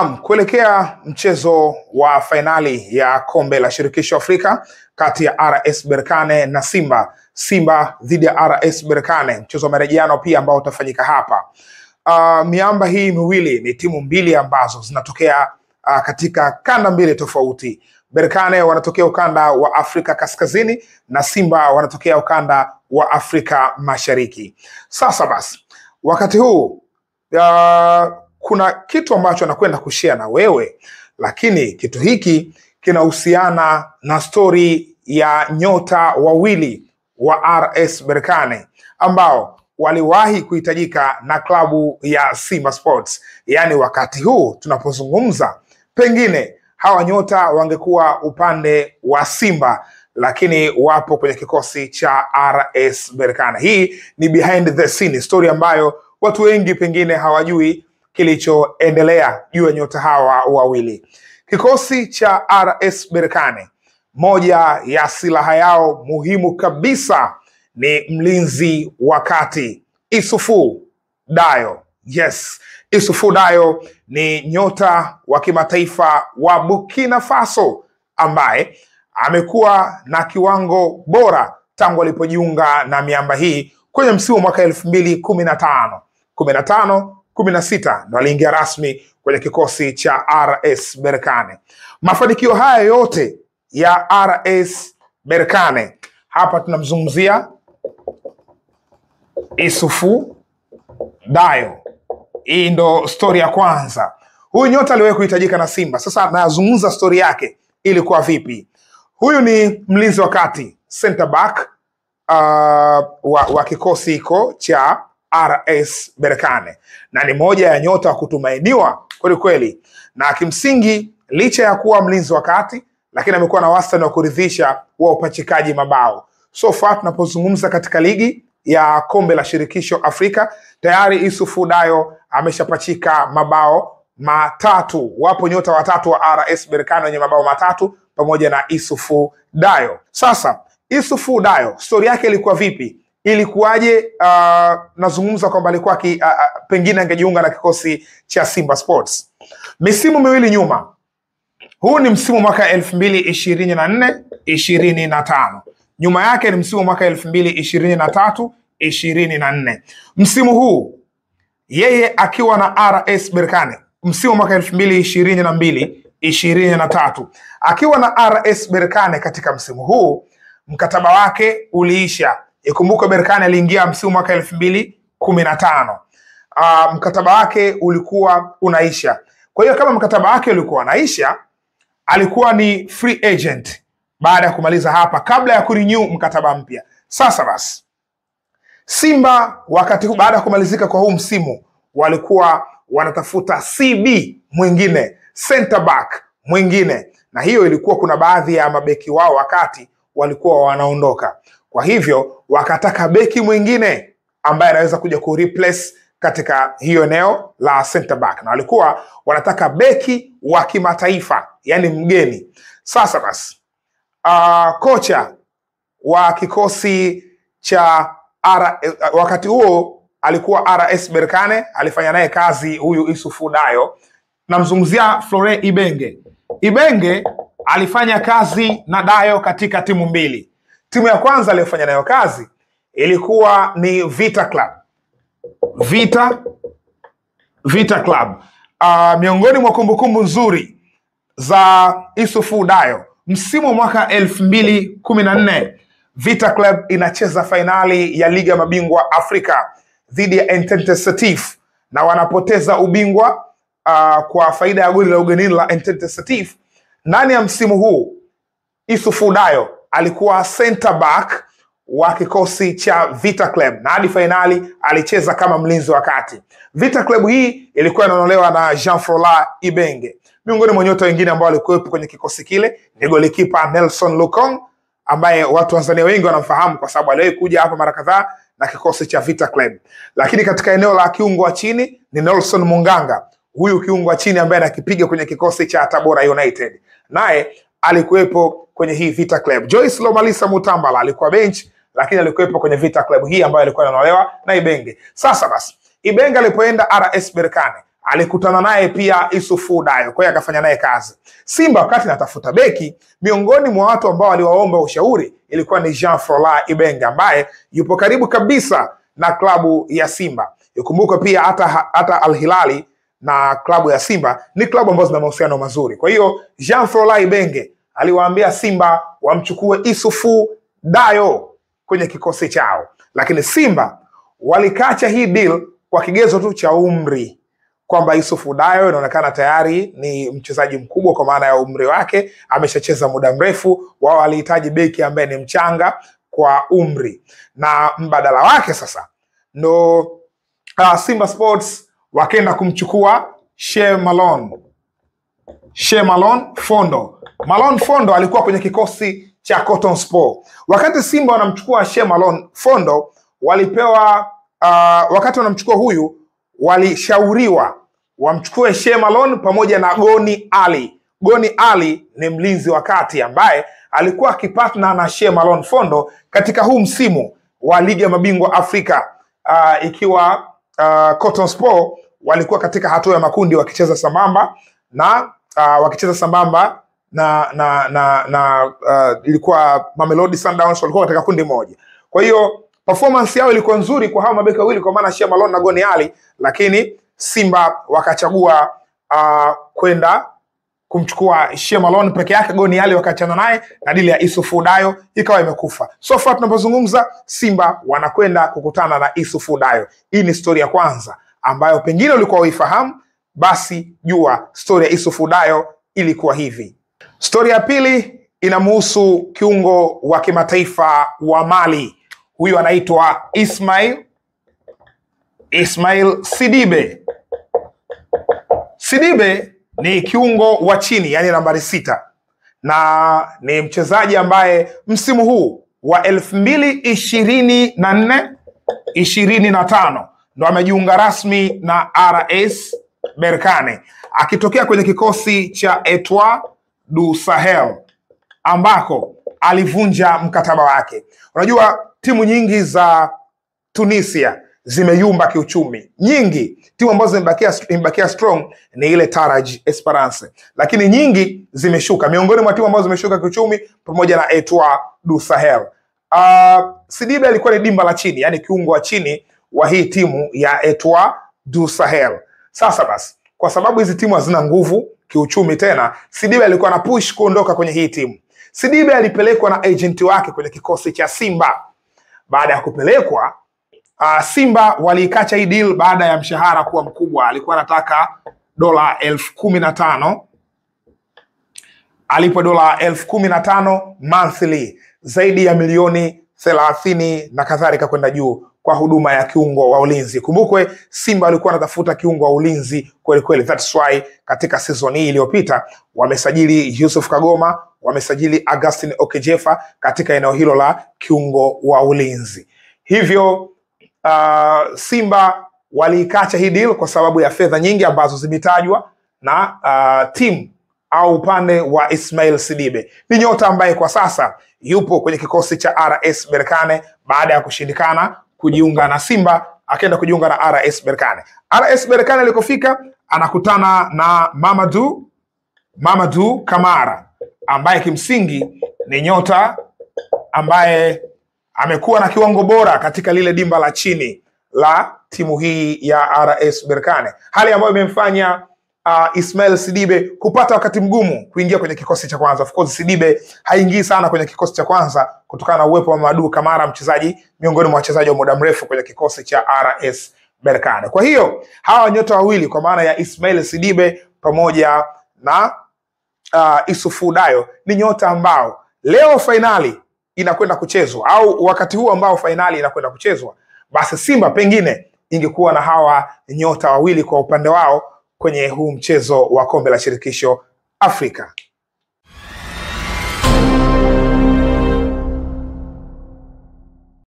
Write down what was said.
Kuelekea mchezo wa fainali ya kombe la shirikisho Afrika kati ya RS Berkane na Simba dhidi ya RS Berkane, mchezo wa marejeano pia ambao utafanyika hapa. Miamba hii miwili ni timu mbili ambazo zinatokea katika kanda mbili tofauti. Berkane wanatokea ukanda wa Afrika Kaskazini na Simba wanatokea ukanda wa Afrika Mashariki. Sasa basi, wakati huu kuna kitu ambacho nakwenda kushare na wewe, lakini kitu hiki kinahusiana na stori ya nyota wawili wa RS Berkane ambao waliwahi kuhitajika na klabu ya Simba Sports. Yaani wakati huu tunapozungumza, pengine hawa nyota wangekuwa upande wa Simba, lakini wapo kwenye kikosi cha RS Berkane. Hii ni behind the scene story ambayo watu wengi pengine hawajui kilichoendelea juu ya nyota hawa wawili. Kikosi cha RS Berkane, moja ya silaha yao muhimu kabisa ni mlinzi wa kati Issoufou Dayo. Yes, Issoufou Dayo ni nyota wa kimataifa wa Burkina Faso ambaye amekuwa na kiwango bora tangu alipojiunga na miamba hii kwenye msimu mwaka 2015, 16 ndo aliingia rasmi kwenye kikosi cha RS Berkane. Mafanikio haya yote ya RS Berkane, hapa tunamzungumzia Issoufou Dayo. Hii ndo story ya kwanza. Huyu nyota aliwahi kuhitajika na Simba. Sasa nazungumza story yake ilikuwa vipi. Huyu ni mlinzi wa kati, center back wa kikosi hiko cha RS Berkane, na ni moja ya nyota wa kutumainiwa kweli kweli, na kimsingi licha ya kuwa mlinzi wa kati, lakini amekuwa na wastani wa kuridhisha wa upachikaji mabao. So far tunapozungumza katika ligi ya kombe la shirikisho Afrika, tayari Issoufou Dayo ameshapachika mabao 3. Wapo nyota watatu wa RS Berkane wenye mabao 3 pamoja na Issoufou Dayo. Sasa Issoufou Dayo, story yake ilikuwa vipi? Ilikuwaje? Nazungumza kwamba alikuwa pengine angejiunga na kikosi cha Simba Sports misimu miwili nyuma. Huu ni msimu mwaka 2024-25. Nyuma yake ni msimu mwaka 2023-24. Msimu huu yeye akiwa na RS Berkane, msimu mwaka 2022-23 akiwa na RS Berkane. Katika msimu huu mkataba wake uliisha. Ikumbuka Berkane aliingia msimu mwaka 2015. Mkataba wake ulikuwa unaisha. Kwa hiyo kama mkataba wake ulikuwa unaisha, alikuwa ni free agent baada ya kumaliza hapa, kabla ya kurenew mkataba mpya. Sasa basi, Simba wakati huu baada ya kumalizika kwa huu msimu walikuwa wanatafuta CB mwingine, center back mwingine, na hiyo ilikuwa kuna baadhi ya mabeki wao wakati walikuwa wanaondoka. Kwa hivyo wakataka beki mwingine ambaye anaweza kuja kureplace katika hiyo eneo la center back, na walikuwa wanataka beki wa kimataifa, yani mgeni. Sasa basi, kocha wa kikosi cha wakati huo alikuwa RS Berkane, alifanya naye kazi huyu Issoufou Dayo. Namzungumzia Florent Ibenge. Ibenge alifanya kazi na Dayo katika timu mbili. Timu ya kwanza aliyofanya nayo kazi ilikuwa ni Vita Club. Vita Club. Miongoni mwa kumbukumbu nzuri za Issoufou Dayo, msimu mwaka 2014 Vita Club inacheza fainali ya Liga ya Mabingwa Afrika dhidi ya Entente Setif na wanapoteza ubingwa kwa faida ya goli la ugenini la Entente Setif. Ndani ya msimu huu Issoufou Dayo alikuwa center back wa kikosi cha Vita Club na hadi fainali alicheza kama mlinzi wa kati. Vita Club hii ilikuwa inaonolewa na Jean-Florent Ibenge. Miongoni mwa nyota wengine ambao walikuwa kwenye kikosi kile ni golikipa Nelson Lukong, ambaye watu Tanzania wengi wanamfahamu kwa sababu aliwahi kuja hapa mara kadhaa na kikosi cha Vita Club. Lakini katika eneo la kiungo wa chini ni Nelson Munganga. Huyu kiungo wa chini ambaye anakipiga kwenye kikosi cha Tabora United, naye alikuwepo kwenye hii Vita Club. Joyce Lomalisa Mutambala alikuwa bench, lakini alikuwepo kwenye Vita Club hii ambayo alikuwa ananolewa na Ibenge. Sasa basi, Ibenge alipoenda RS Berkane alikutana naye pia Issoufou Dayo, kwa hiyo akafanya naye kazi. Simba wakati natafuta beki, miongoni mwa watu ambao waliwaomba ushauri ilikuwa ni Jean Frola Ibenge, ambaye yupo karibu kabisa na klabu ya Simba. Ikumbuke pia hata Al Hilali na klabu ya Simba ni klabu ambazo zina mahusiano mazuri. Kwa hiyo Jean Frola Ibenge aliwaambia Simba wamchukue Issoufou Dayo kwenye kikosi chao, lakini Simba walikacha hii deal kwa kigezo tu cha umri, kwamba Issoufou Dayo inaonekana tayari ni mchezaji mkubwa kwa maana ya umri wake, ameshacheza muda mrefu. Wao walihitaji beki ambaye ni mchanga kwa umri, na mbadala wake sasa ndo Simba Sports wakaenda kumchukua Che Malone Fondo. Malone Fondo alikuwa kwenye kikosi cha Cotton Sport. Wakati Simba wanamchukua Che Malone Fondo, walipewa wakati wanamchukua huyu walishauriwa wamchukue Che Malone pamoja na Goni Ali. Goni Ali ni mlinzi wa kati ambaye alikuwa akipartner na Che Malone Fondo katika huu msimu wa Ligi ya Mabingwa Afrika, ikiwa Cotton Sport walikuwa katika hatua ya makundi wakicheza sambamba na ilikuwa Mamelodi Sundowns walikuwa katika kundi moja. Kwa hiyo performance yao ilikuwa nzuri kwa hao mabeki wawili, kwa maana Che Malone na Goni Ali, lakini Simba wakachagua kwenda kumchukua Che Malone peke yake. Goni Ali wakachana naye na dili ya Issoufou Dayo ikawa imekufa. So far tunapozungumza, Simba wanakwenda kukutana na Issoufou Dayo. Hii ni story ya kwanza ambayo pengine ulikuwa uifahamu, basi jua story ya Issoufou Dayo ilikuwa hivi. Story ya pili inamhusu kiungo wa kimataifa wa Mali. Huyu anaitwa Ismail Sidibe. Sidibe ni kiungo wa chini, yani nambari 6, na ni mchezaji ambaye msimu huu wa 2024-25 ndo amejiunga rasmi na RS Berkane, akitokea kwenye kikosi cha Etoile du Sahel ambako alivunja mkataba wake. Unajua timu nyingi za Tunisia zimeyumba kiuchumi. Nyingi timu ambazo zimebakia strong ni ile Taraj Esperance, lakini nyingi zimeshuka. Miongoni mwa timu ambazo zimeshuka kiuchumi pamoja na Etoile du Sahel. Sidibe alikuwa ni dimba la chini, yani kiungo wa chini wa hii timu ya Etoile du Sahel. Sasa basi, kwa sababu hizi timu hazina nguvu kiuchumi tena, Sidibe alikuwa na push kuondoka kwenye hii timu. Sidibe alipelekwa na agent wake kwenye kikosi cha Simba. Baada ya kupelekwa, Simba waliikacha hii deal baada ya mshahara kuwa mkubwa. Alikuwa anataka dola 15,000, alipo dola 15,000 monthly, zaidi ya milioni 30 na kadhalika kwenda juu kwa huduma ya kiungo wa ulinzi. Kumbukwe Simba walikuwa wanatafuta kiungo wa ulinzi kweli kweli. That's why katika season hii iliyopita wamesajili Yusuf Kagoma, wamesajili Augustine Okejefa katika eneo hilo la kiungo wa ulinzi. Hivyo Simba waliikacha hii deal kwa sababu ya fedha nyingi ambazo zimetajwa na timu au upande wa Ismail Sidibe. Ni nyota ambaye kwa sasa yupo kwenye kikosi cha RS Berkane baada ya kushindikana kujiunga na Simba, akaenda kujiunga na RS Berkane. RS Berkane alikofika anakutana na Mamadou Kamara, ambaye kimsingi ni nyota ambaye amekuwa na kiwango bora katika lile dimba la chini la timu hii ya RS Berkane, hali ambayo imemfanya Ismail Sidibe kupata wakati mgumu kuingia kwenye kikosi cha kwanza. Of course Sidibe haingii sana kwenye kikosi cha kwanza kutokana na uwepo wa Mamadou Kamara, mchezaji miongoni mwa wachezaji wa muda mrefu kwenye kikosi cha RS Berkane. Kwa hiyo hawa nyota wawili kwa maana ya Ismail Sidibe pamoja na Issoufou Dayo ni nyota ambao leo fainali inakwenda kuchezwa, au wakati huu ambao fainali inakwenda kuchezwa, basi Simba pengine ingekuwa na hawa nyota wawili kwa upande wao kwenye huu mchezo wa kombe la shirikisho Afrika.